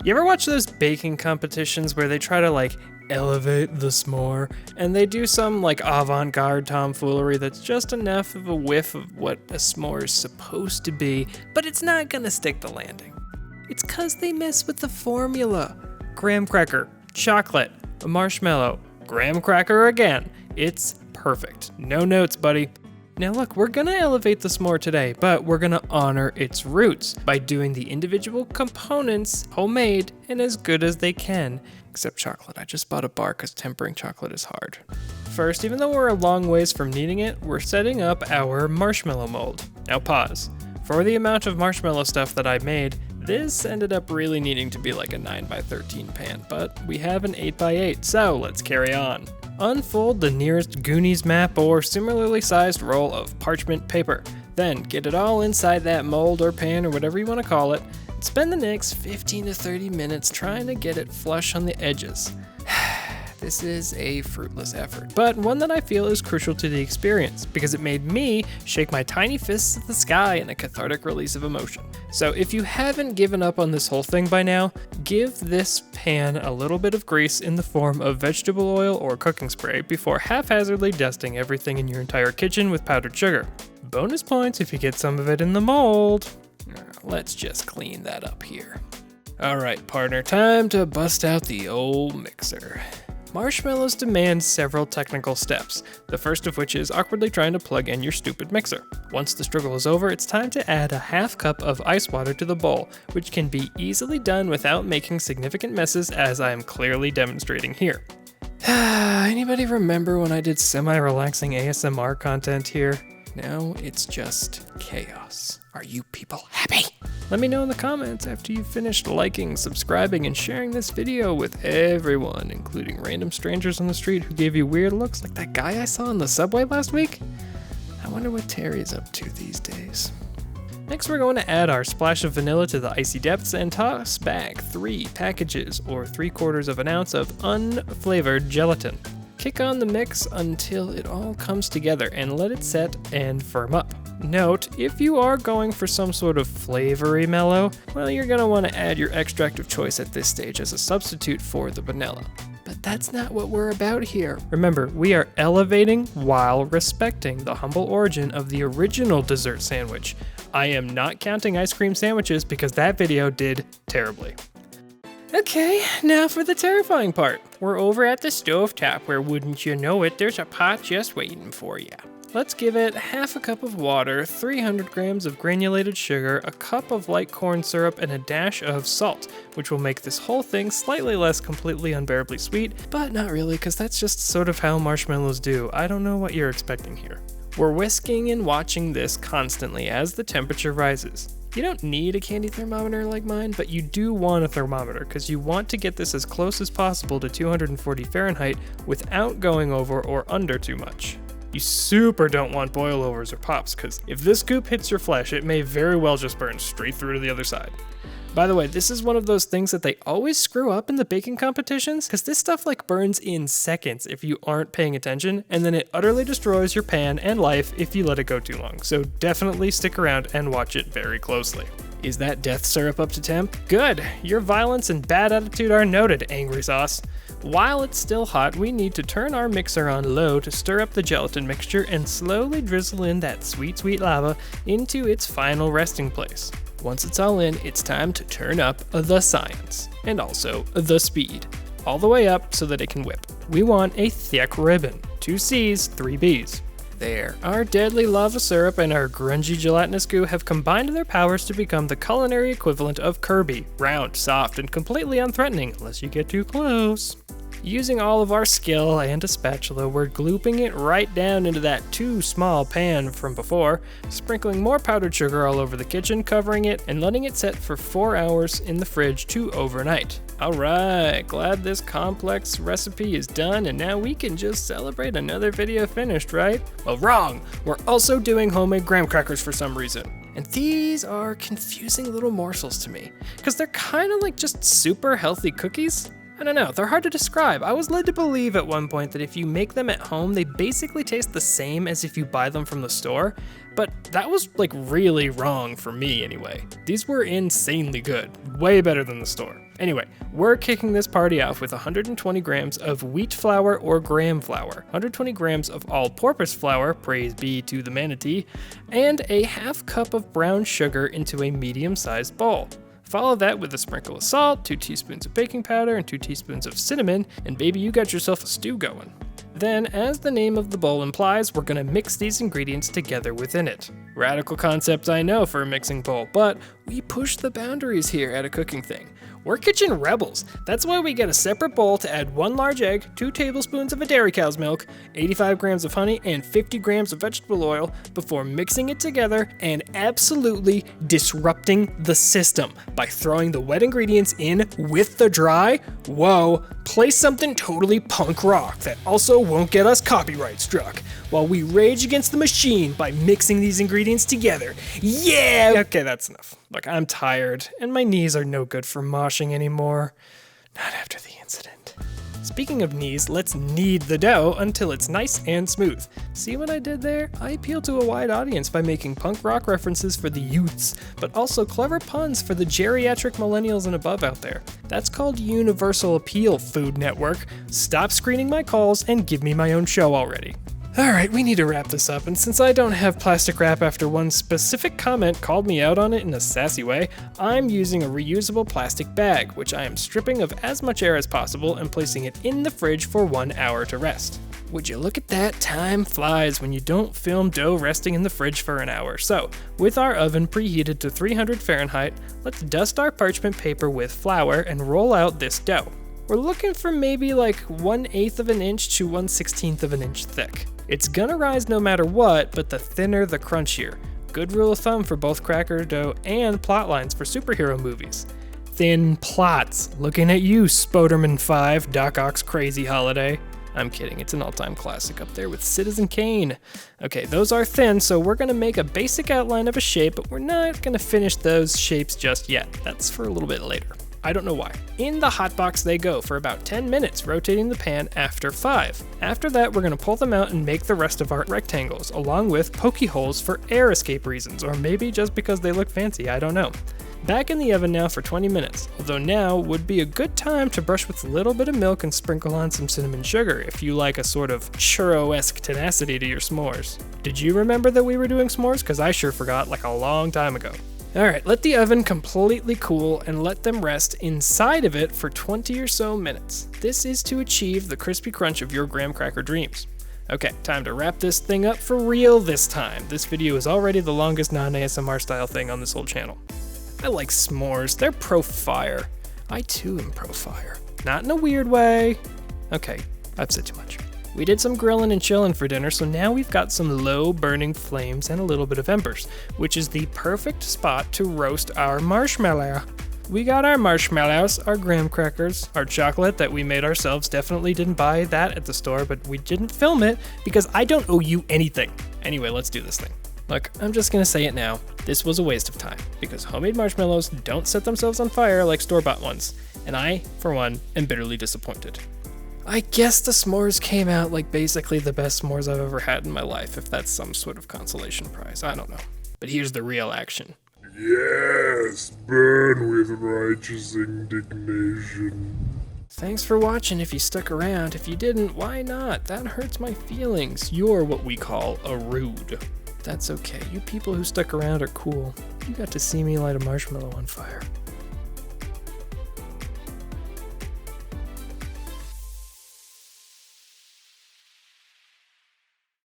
You ever watch those baking competitions where they try to like elevate the s'more and they do some like avant-garde tomfoolery that's just enough of a whiff of what a s'more is supposed to be, but it's not gonna stick the landing? It's cause they mess with the formula. Graham cracker, chocolate, a marshmallow, graham cracker again. It's perfect. No notes, buddy. Now look, we're gonna elevate the s'more today, but we're gonna honor its roots by doing the individual components homemade and as good as they can. Except chocolate. I just bought a bar because tempering chocolate is hard. First, even though we're a long ways from needing it, we're setting up our marshmallow mold. Now pause. For the amount of marshmallow stuff that I made, this ended up really needing to be like a 9x13 pan, but we have an 8x8, so let's carry on. Unfold the nearest Goonies map or similarly sized roll of parchment paper. Then get it all inside that mold or pan or whatever you want to call it. Spend the next 15 to 30 minutes trying to get it flush on the edges. This is a fruitless effort, but one that I feel is crucial to the experience because it made me shake my tiny fists at the sky in a cathartic release of emotion. So if you haven't given up on this whole thing by now, give this pan a little bit of grease in the form of vegetable oil or cooking spray before haphazardly dusting everything in your entire kitchen with powdered sugar. Bonus points if you get some of it in the mold. Let's just clean that up here. All right, partner, time to bust out the old mixer. Marshmallows demand several technical steps, the first of which is awkwardly trying to plug in your stupid mixer. Once the struggle is over, it's time to add a half cup of ice water to the bowl, which can be easily done without making significant messes as I am clearly demonstrating here. Anybody remember when I did semi-relaxing ASMR content here? Now it's just chaos. Are you people happy? Let me know in the comments after you've finished liking, subscribing, and sharing this video with everyone, including random strangers on the street who gave you weird looks like that guy I saw on the subway last week. I wonder what Terry's up to these days. Next, we're going to add our splash of vanilla to the icy depths and toss back 3 packages or 3/4 of an ounce of unflavored gelatin. Kick on the mix until it all comes together and let it set and firm up. Note, if you are going for some sort of flavory mellow, well, you're going to want to add your extract of choice at this stage as a substitute for the vanilla. But that's not what we're about here. Remember, we are elevating while respecting the humble origin of the original dessert sandwich. I am not counting ice cream sandwiches because that video did terribly. Okay, now for the terrifying part. We're over at the stovetop where, wouldn't you know it, there's a pot just waiting for you. Let's give it half a cup of water, 300 grams of granulated sugar, a cup of light corn syrup, and a dash of salt, which will make this whole thing slightly less completely unbearably sweet, but not really, because that's just sort of how marshmallows do. I don't know what you're expecting here. We're whisking and watching this constantly as the temperature rises. You don't need a candy thermometer like mine, but you do want a thermometer because you want to get this as close as possible to 240 Fahrenheit without going over or under too much. You super don't want boilovers or pops because if this goop hits your flesh, it may very well just burn straight through to the other side. By the way, this is one of those things that they always screw up in the baking competitions because this stuff like burns in seconds if you aren't paying attention, and then it utterly destroys your pan and life if you let it go too long. So definitely stick around and watch it very closely. Is that death syrup up to temp? Good! Your violence and bad attitude are noted, Angry Sauce. While it's still hot, we need to turn our mixer on low to stir up the gelatin mixture and slowly drizzle in that sweet, sweet lava into its final resting place. Once it's all in, it's time to turn up the science, and also the speed, all the way up so that it can whip. We want a thick ribbon, 2 C's, 3 B's. There, our deadly lava syrup and our grungy gelatinous goo have combined their powers to become the culinary equivalent of Kirby, round, soft, and completely unthreatening unless you get too close. Using all of our skill and a spatula, we're glooping it right down into that too small pan from before, sprinkling more powdered sugar all over the kitchen, covering it, and letting it set for 4 hours in the fridge to overnight. Alright, glad this complex recipe is done, and now we can just celebrate another video finished, right? Well, wrong! We're also doing homemade graham crackers for some reason. And these are confusing little morsels to me, because they're kind of like just super healthy cookies. I don't know, they're hard to describe. I was led to believe at one point that if you make them at home, they basically taste the same as if you buy them from the store, but that was like really wrong for me anyway. These were insanely good, way better than the store. Anyway, we're kicking this party off with 120 grams of wheat flour or graham flour, 120 grams of all-purpose flour, praise be to the manatee, and a half cup of brown sugar into a medium-sized bowl. Follow that with a sprinkle of salt, 2 teaspoons of baking powder, and 2 teaspoons of cinnamon, and baby, you got yourself a stew going. Then, as the name of the bowl implies, we're gonna mix these ingredients together within it. Radical concept, I know, for a mixing bowl, but we push the boundaries here at A Cooking Thing. We're kitchen rebels. That's why we get a separate bowl to add 1 large egg, 2 tablespoons of a dairy cow's milk, 85 grams of honey, and 50 grams of vegetable oil before mixing it together and absolutely disrupting the system by throwing the wet ingredients in with the dry. Whoa, play something totally punk rock that also won't get us copyright struck while we rage against the machine by mixing these ingredients together. Yeah! Okay, that's enough. Look, I'm tired, and my knees are no good for moshing anymore. Not after the incident. Speaking of knees, let's knead the dough until it's nice and smooth. See what I did there? I appeal to a wide audience by making punk rock references for the youths, but also clever puns for the geriatric millennials and above out there. That's called universal appeal, Food Network. Stop screening my calls and give me my own show already. Alright, we need to wrap this up, and since I don't have plastic wrap after one specific comment called me out on it in a sassy way, I'm using a reusable plastic bag, which I am stripping of as much air as possible and placing it in the fridge for 1 hour to rest. Would you look at that? Time flies when you don't film dough resting in the fridge for an hour. So, with our oven preheated to 300 Fahrenheit, let's dust our parchment paper with flour and roll out this dough. We're looking for maybe like 1/8 of an inch to 1/16 of an inch thick. It's gonna rise no matter what, but the thinner the crunchier. Good rule of thumb for both cracker dough and plot lines for superhero movies. Thin plots. Looking at you, Spoderman 5, Doc Ock's Crazy Holiday. I'm kidding, it's an all-time classic up there with Citizen Kane. Okay, those are thin, so we're gonna make a basic outline of a shape, but we're not gonna finish those shapes just yet. That's for a little bit later. I don't know why. In the hot box they go for about 10 minutes, rotating the pan after 5. After that, we're gonna pull them out and make the rest of our rectangles, along with pokey holes for air escape reasons, or maybe just because they look fancy, I don't know. Back in the oven now for 20 minutes, although now would be a good time to brush with a little bit of milk and sprinkle on some cinnamon sugar if you like a sort of churro-esque tenacity to your s'mores. Did you remember that we were doing s'mores? Because I sure forgot like a long time ago. Alright, let the oven completely cool and let them rest inside of it for 20 or so minutes. This is to achieve the crispy crunch of your graham cracker dreams. Okay, time to wrap this thing up for real this time. This video is already the longest non-ASMR style thing on this whole channel. I like s'mores, they're pro-fire. I too am pro-fire. Not in a weird way. Okay, I've said too much. We did some grilling and chilling for dinner, so now we've got some low burning flames and a little bit of embers, which is the perfect spot to roast our marshmallow. We got our marshmallows, our graham crackers, our chocolate that we made ourselves. Definitely didn't buy that at the store, but we didn't film it because I don't owe you anything. Anyway, let's do this thing. Look, I'm just gonna say it now. This was a waste of time because homemade marshmallows don't set themselves on fire like store-bought ones, and I, for one, am bitterly disappointed. I guess the s'mores came out like basically the best s'mores I've ever had in my life, if that's some sort of consolation prize. I don't know. But here's the real action. Yes, burn with righteous indignation. Thanks for watching if you stuck around. If you didn't, why not? That hurts my feelings. You're what we call a rude. That's okay. You people who stuck around are cool. You got to see me light a marshmallow on fire.